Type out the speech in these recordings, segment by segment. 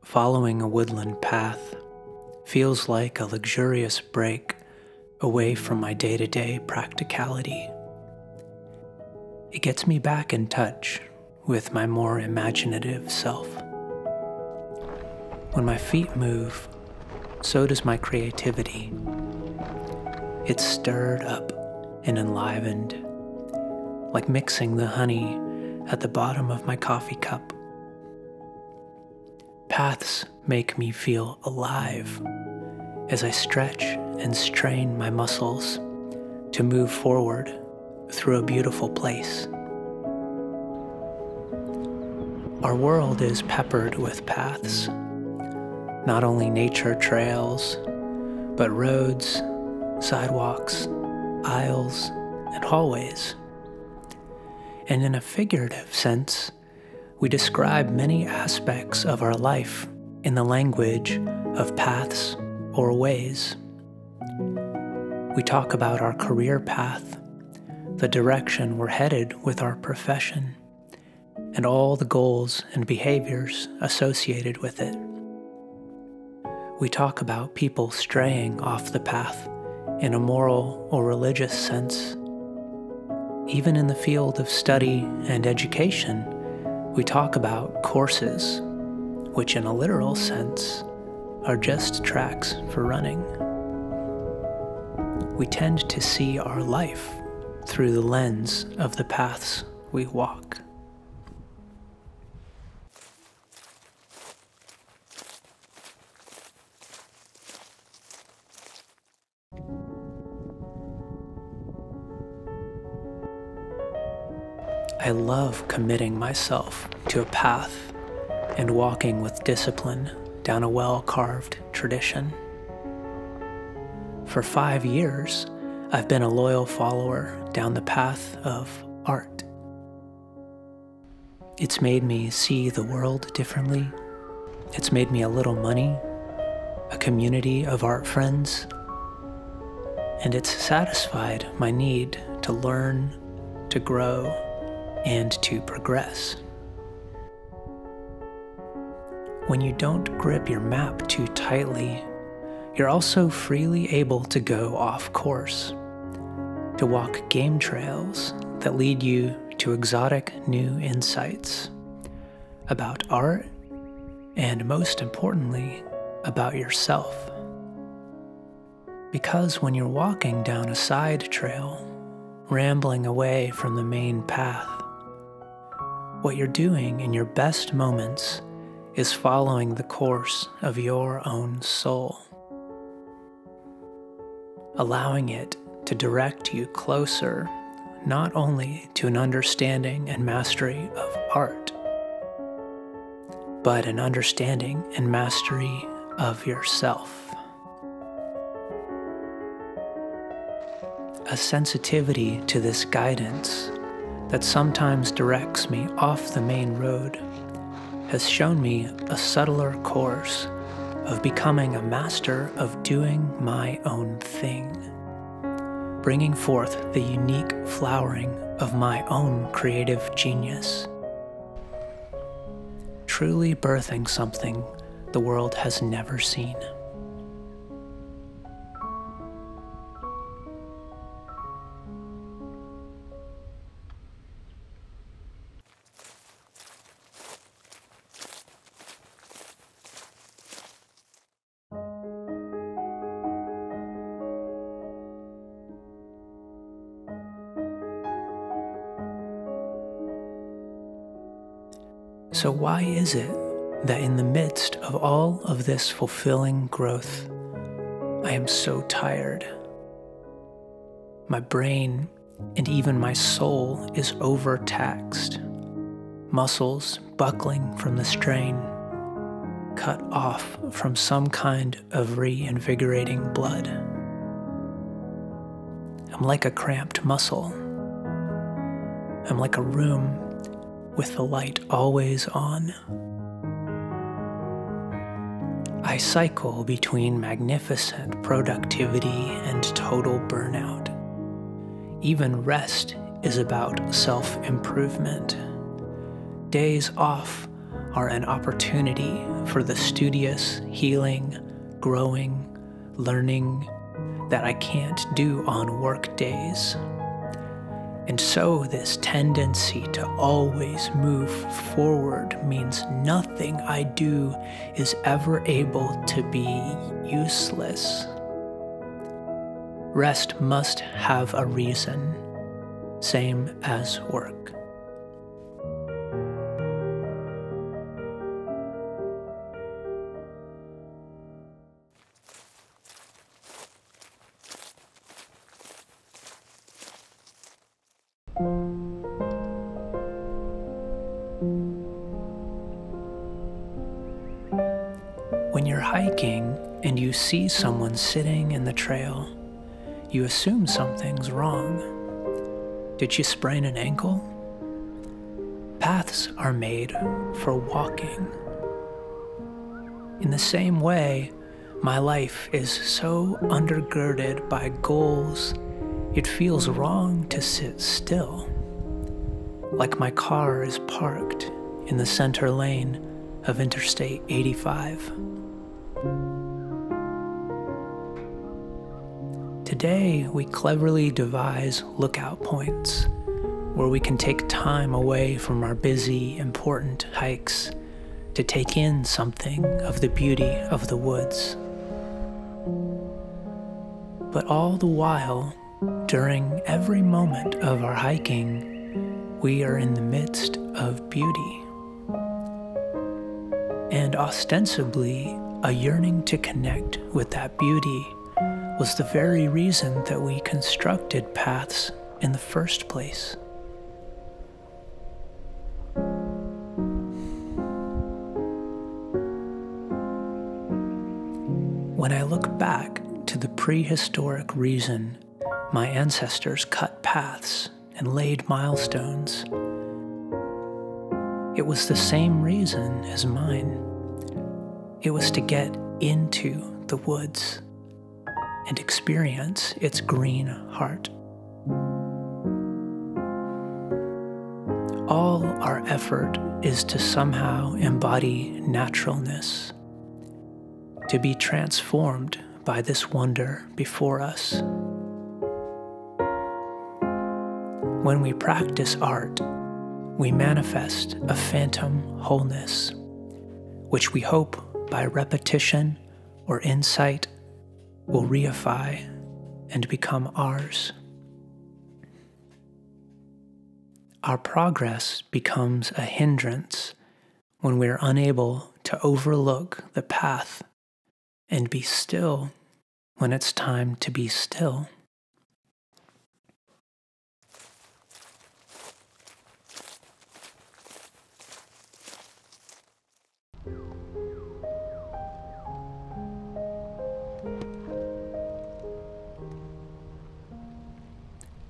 following a woodland path feels like a luxurious break away from my day-to-day practicality. It gets me back in touch with my more imaginative self. When my feet move, so does my creativity. It's stirred up and enlivened, like mixing the honey at the bottom of my coffee cup. Paths make me feel alive as I stretch and strain my muscles to move forward through a beautiful place. Our world is peppered with paths, not only nature trails, but roads, sidewalks, aisles, and hallways. And in a figurative sense, we describe many aspects of our life in the language of paths or ways. We talk about our career path, the direction we're headed with our profession, and all the goals and behaviors associated with it. We talk about people straying off the path in a moral or religious sense. Even in the field of study and education, we talk about courses, which in a literal sense are just tracks for running. We tend to see our life through the lens of the paths we walk. I love committing myself to a path and walking with discipline down a well-carved tradition. For 5 years, I've been a loyal follower down the path of art. It's made me see the world differently. It's made me a little money, a community of art friends, and it's satisfied my need to learn, to grow, and to progress. When you don't grip your map too tightly, you're also freely able to go off course, to walk game trails that lead you to exotic new insights about art and, most importantly, about yourself. Because when you're walking down a side trail, rambling away from the main path, what you're doing in your best moments is following the course of your own soul, allowing it to direct you closer not only to an understanding and mastery of art, but an understanding and mastery of yourself. A sensitivity to this guidance that sometimes directs me off the main road has shown me a subtler course of becoming a master of doing my own thing, bringing forth the unique flowering of my own creative genius, truly birthing something the world has never seen. So why is it that in the midst of all of this fulfilling growth, I am so tired? My brain and even my soul is overtaxed, muscles buckling from the strain, cut off from some kind of reinvigorating blood. I'm like a cramped muscle. I'm like a room with the light always on. I cycle between magnificent productivity and total burnout. Even rest is about self-improvement. Days off are an opportunity for the studious healing, growing, learning that I can't do on work days. And so this tendency to always move forward means nothing I do is ever able to be useless. Rest must have a reason, same as work. When you're hiking and you see someone sitting in the trail, you assume something's wrong. Did you sprain an ankle? Paths are made for walking. In the same way, my life is so undergirded by goals, it feels wrong to sit still, like my car is parked in the center lane of Interstate 85. Today, we cleverly devise lookout points where we can take time away from our busy, important hikes to take in something of the beauty of the woods. But all the while, during every moment of our hiking, we are in the midst of beauty. And ostensibly, a yearning to connect with that beauty was the very reason that we constructed paths in the first place. When I look back to the prehistoric reason my ancestors cut paths and laid milestones, it was the same reason as mine. It was to get into the woods and experience its green heart. All our effort is to somehow embody naturalness, to be transformed by this wonder before us. When we practice art, we manifest a phantom wholeness, which we hope by repetition or insight will reify and become ours. Our progress becomes a hindrance when we are unable to overlook the path and be still when it's time to be still.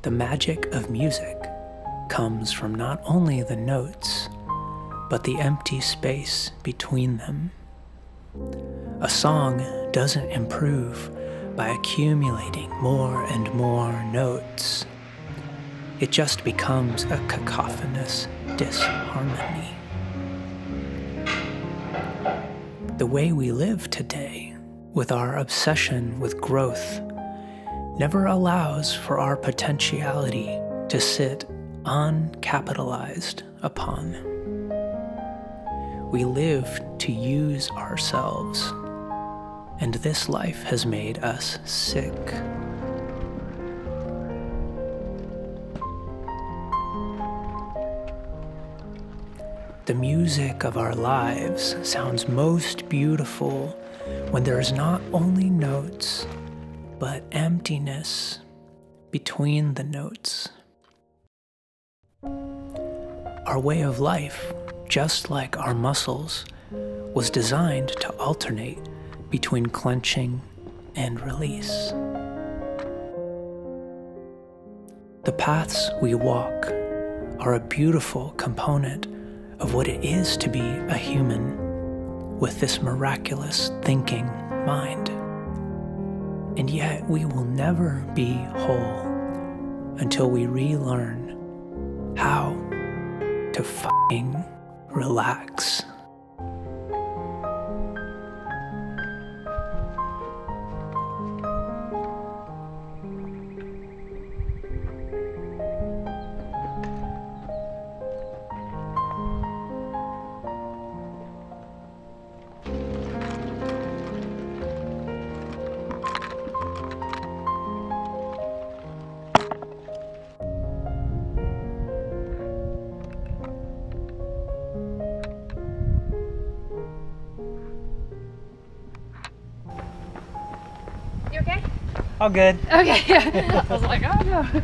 The magic of music comes from not only the notes, but the empty space between them. A song doesn't improve by accumulating more and more notes. It just becomes a cacophonous disharmony. The way we live today, with our obsession with growth, never allows for our potentiality to sit uncapitalized upon. We live to use ourselves, and this life has made us sick. The music of our lives sounds most beautiful when there is not only notes, but emptiness between the notes. Our way of life, just like our muscles, was designed to alternate between clenching and release. The paths we walk are a beautiful component of what it is to be a human with this miraculous thinking mind. And yet we will never be whole until we relearn how to f***ing relax. All good. Okay, yeah. I was like, oh no.